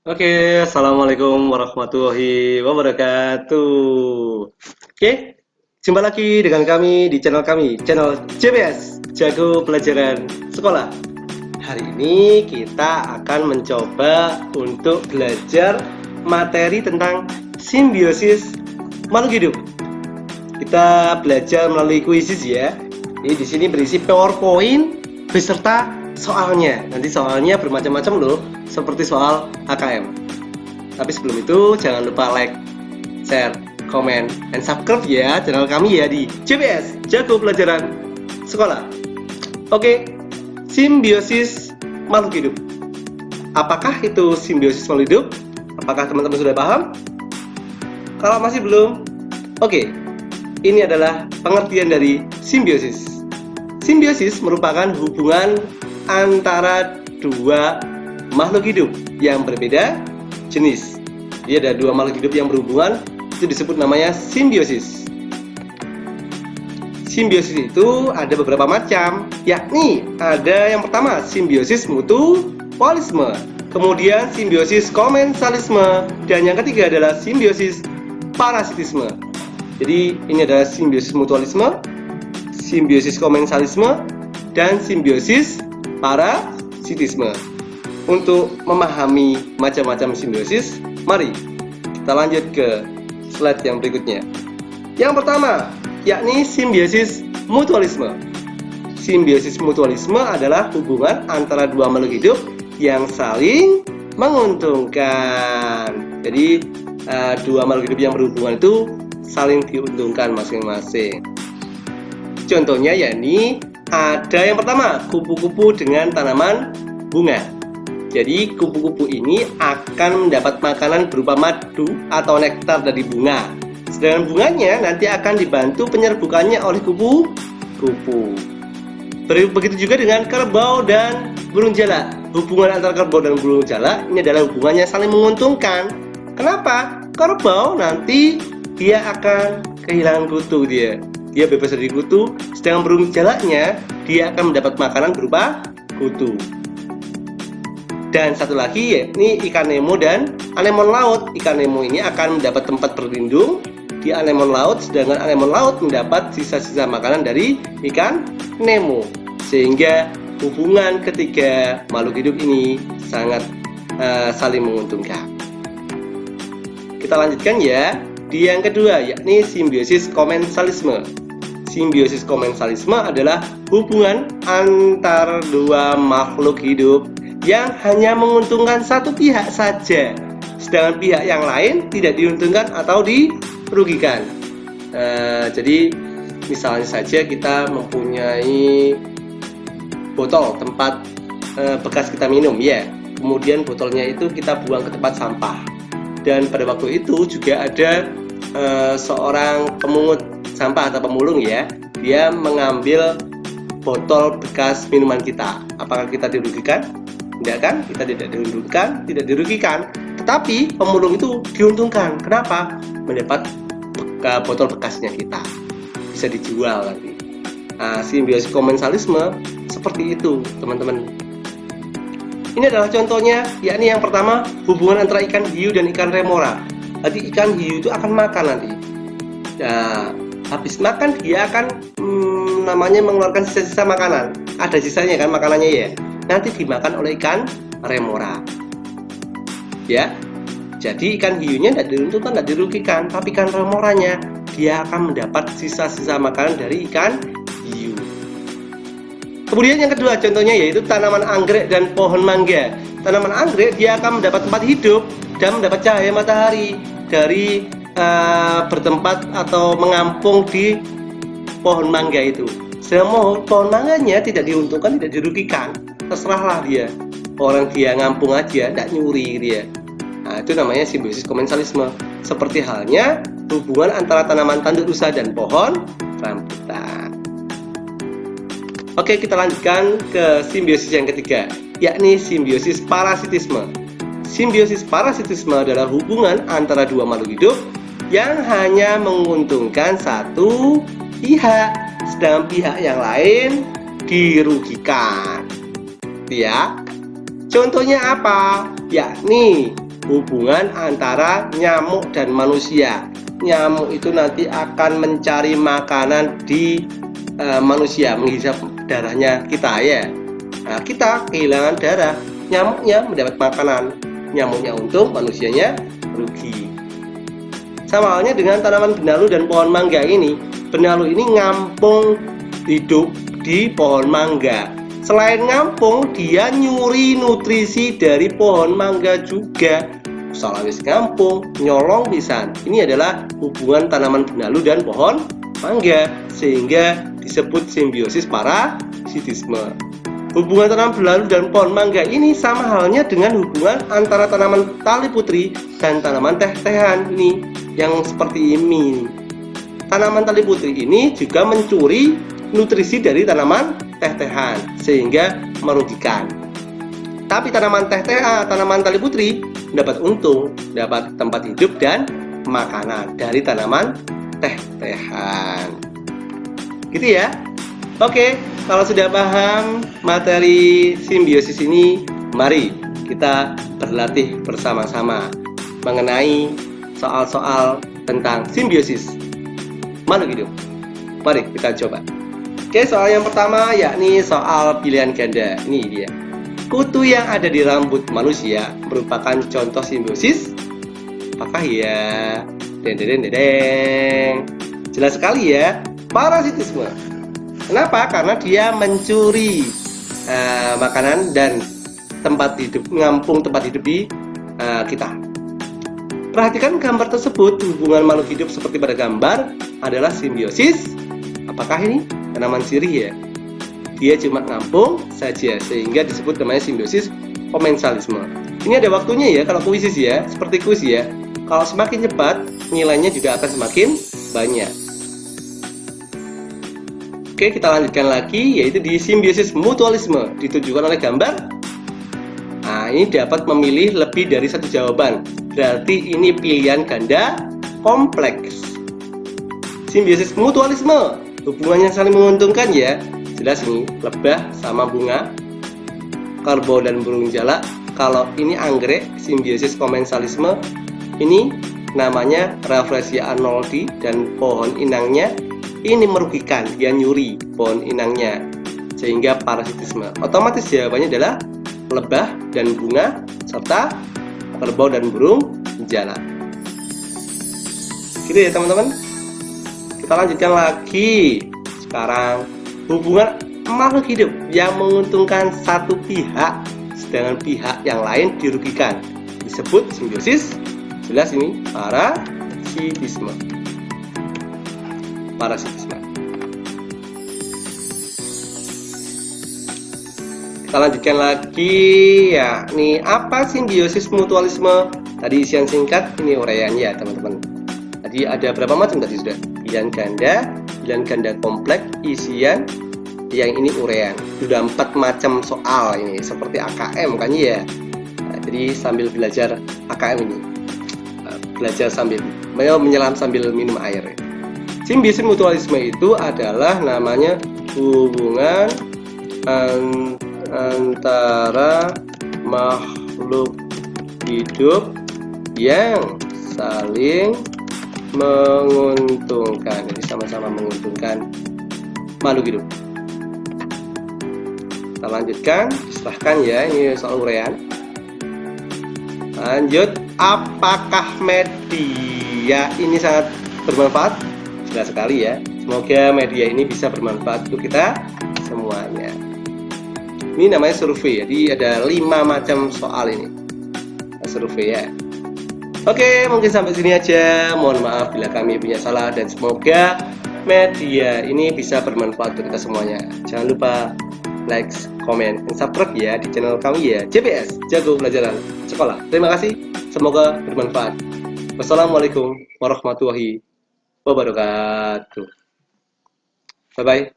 Oke, assalamualaikum warahmatullahi wabarakatuh. Oke, jumpa lagi dengan kami di channel JPS Jago Pelajaran Sekolah. Hari ini kita akan mencoba untuk belajar materi tentang simbiosis makhluk hidup. Kita belajar melalui kuisis ya. Ini di sini berisi PowerPoint beserta soalnya. Nanti soalnya bermacam-macam loh, seperti soal HKM. Tapi sebelum itu jangan lupa like, share, komen, and subscribe ya channel kami ya di JPS Jago Pelajaran Sekolah. Oke, simbiosis makhluk hidup. Apakah itu simbiosis makhluk hidup? Apakah teman-teman sudah paham? Kalau masih belum, oke. Ini adalah pengertian dari simbiosis. Simbiosis merupakan hubungan antara dua makhluk hidup yang berbeda jenis. Jadi ada dua makhluk hidup yang berhubungan, itu disebut namanya simbiosis. Simbiosis itu ada beberapa macam, yakni ada yang pertama simbiosis mutualisme, kemudian simbiosis komensalisme, dan yang ketiga adalah simbiosis parasitisme. Jadi ini adalah simbiosis mutualisme, simbiosis komensalisme, dan simbiosis parasitisme. Untuk memahami macam-macam simbiosis, mari kita lanjut ke slide yang berikutnya. Yang pertama, yakni simbiosis mutualisme. Simbiosis mutualisme adalah hubungan antara dua makhluk hidup yang saling menguntungkan. Jadi dua makhluk hidup yang berhubungan itu saling diuntungkan masing-masing. Contohnya yakni ada yang pertama, kupu-kupu dengan tanaman bunga. Jadi kupu-kupu ini akan mendapat makanan berupa madu atau nektar dari bunga. Sedangkan bunganya nanti akan dibantu penyerbukannya oleh kupu-kupu. Begitu juga dengan kerbau dan burung jalak. Hubungan antara kerbau dan burung jalak ini adalah hubungannya saling menguntungkan. Kenapa? Kerbau nanti dia akan kehilangan kutu, dia bebas dari kutu, sedangkan burung jalaknya dia akan mendapat makanan berupa kutu. Dan satu lagi yakni ikan Nemo dan anemon laut. Ikan Nemo ini akan mendapat tempat berlindung di anemon laut, sedangkan anemon laut mendapat sisa-sisa makanan dari ikan Nemo. Sehingga hubungan ketiga makhluk hidup ini sangat saling menguntungkan. Kita lanjutkan ya. Di yang kedua yakni simbiosis komensalisme. Simbiosis komensalisme adalah hubungan antar dua makhluk hidup yang hanya menguntungkan satu pihak saja, sedangkan pihak yang lain tidak diuntungkan atau dirugikan. Jadi misalnya saja kita mempunyai botol tempat bekas kita minum ya, kemudian botolnya itu kita buang ke tempat sampah. Dan pada waktu itu juga ada seorang pemungut sampah atau pemulung ya, dia mengambil botol bekas minuman kita. Apakah kita dirugikan? Tidak kan? Kita tidak dirugikan. Tetapi pemulung itu diuntungkan. Kenapa? Mendapat botol bekasnya kita, bisa dijual nanti. Simbiosis komensalisme seperti itu teman-teman. Ini adalah contohnya, yakni yang pertama hubungan antara ikan hiu dan ikan remora. Jadi ikan hiu itu akan makan nanti. Nah, habis makan dia akan namanya mengeluarkan sisa-sisa makanan. Ada sisanya kan makanannya ya. Nanti dimakan oleh ikan remora. Ya. Jadi ikan hiunya tidak diuntungkan, tidak dirugikan, tapi ikan remoranya dia akan mendapat sisa-sisa makanan dari ikan hiu. Kemudian yang kedua contohnya yaitu tanaman anggrek dan pohon mangga. Tanaman anggrek dia akan mendapat tempat hidup dan mendapat cahaya matahari dari bertempat atau mengampung di pohon mangga itu. Sedangkan pohon mangganya tidak diuntungkan, tidak dirugikan. Terserahlah dia. Orang dia ngampung aja, tidak nyuri dia. Nah, itu namanya simbiosis komensalisme. Seperti halnya hubungan antara tanaman tanduk rusa dan pohon rambutan. Oke, kita lanjutkan ke simbiosis yang ketiga, yakni simbiosis parasitisme. Simbiosis parasitisme adalah hubungan antara dua makhluk hidup yang hanya menguntungkan satu pihak, sedangkan pihak yang lain dirugikan. Ya, contohnya apa? Yakni hubungan antara nyamuk dan manusia. Nyamuk itu nanti akan mencari makanan di manusia, menghisap darahnya kita ya. Nah, kita kehilangan darah, nyamuknya mendapat makanan. Nyamuknya untung, manusianya rugi. Sama halnya dengan tanaman benalu dan pohon mangga ini. Benalu ini ngampung hidup di pohon mangga. Selain ngampung, dia nyuri nutrisi dari pohon mangga juga. Salawis ngampung, nyolong pisan. Ini adalah hubungan tanaman benalu dan pohon mangga, sehingga disebut simbiosis parasitisme. Hubungan tanaman benalu dan pohon mangga ini sama halnya dengan hubungan antara tanaman tali putri dan tanaman teh-tehan ini yang seperti ini. Tanaman tali putri ini juga mencuri nutrisi dari tanaman teh-tehan sehingga merugikan. Tapi tanaman tanaman tali putri dapat untung, dapat tempat hidup dan makanan dari tanaman teh-tehan. Gitu ya. Oke, kalau sudah paham materi simbiosis ini, mari kita berlatih bersama-sama mengenai soal-soal tentang simbiosis makhluk hidup. Mari kita coba. Oke, soal yang pertama yakni soal pilihan ganda. Ini dia. Kutu yang ada di rambut manusia merupakan contoh simbiosis. Apakah ya? Deng. Jelas sekali ya, parasitisme. Kenapa? Karena dia mencuri makanan dan tempat hidup, ngampung tempat hidup di kita. Perhatikan gambar tersebut, hubungan makhluk hidup seperti pada gambar adalah simbiosis. Apakah ini tanaman sirih ya? Dia cuma ngampung saja, sehingga disebut namanya simbiosis komensalisme. Ini ada waktunya ya, kalau kuisis ya, seperti kuis ya. Kalau semakin cepat, nilainya juga akan semakin banyak. Oke, kita lanjutkan lagi, yaitu di simbiosis mutualisme, ditunjukkan oleh gambar. Nah, ini dapat memilih lebih dari satu jawaban, berarti ini pilihan ganda kompleks. Simbiosis mutualisme, hubungannya saling menguntungkan ya. Jelas ini, lebah sama bunga, kerbau dan burung jalak. Kalau ini anggrek, simbiosis komensalisme, ini namanya Rafflesia arnoldii, dan pohon inangnya ini merugikan, dia nyuri pohon inangnya, sehingga parasitisme. Otomatis jawabannya adalah lebah dan bunga serta kerbau dan burung jalak. Gitu ya teman-teman. Kita lanjutkan lagi. Sekarang hubungan makhluk hidup yang menguntungkan satu pihak sedangkan pihak yang lain dirugikan disebut simbiosis. Jelas ini parasitisme. Kita lanjutkan lagi, yakni apa simbiosis mutualisme? Tadi isian singkat, ini uraian ya teman-teman. Tadi ada berapa macam tadi sudah? Pilihan ganda kompleks, isian, yang ini uraian. Sudah 4 macam soal ini, seperti AKM kan ya. Nah, jadi sambil belajar AKM ini, belajar sambil menyelam sambil minum air. Simbiosis mutualisme itu adalah namanya hubungan antara makhluk hidup yang saling menguntungkan. Jadi sama-sama menguntungkan makhluk hidup. Kita lanjutkan, silahkan ya, ini soal uraian. Lanjut, apakah media ini sangat bermanfaat? Jelas sekali ya. Semoga media ini bisa bermanfaat untuk kita semuanya. Ini namanya survei, jadi ada 5 macam soal ini. Survei ya. Oke, mungkin sampai sini aja. Mohon maaf bila kami punya salah, dan semoga media ini bisa bermanfaat untuk kita semuanya. Jangan lupa like, komen, dan subscribe ya di channel kami ya, JPS, Jago Pelajaran Sekolah. Terima kasih, semoga bermanfaat. Wassalamualaikum warahmatullahi wabarakatuh. Bye-bye.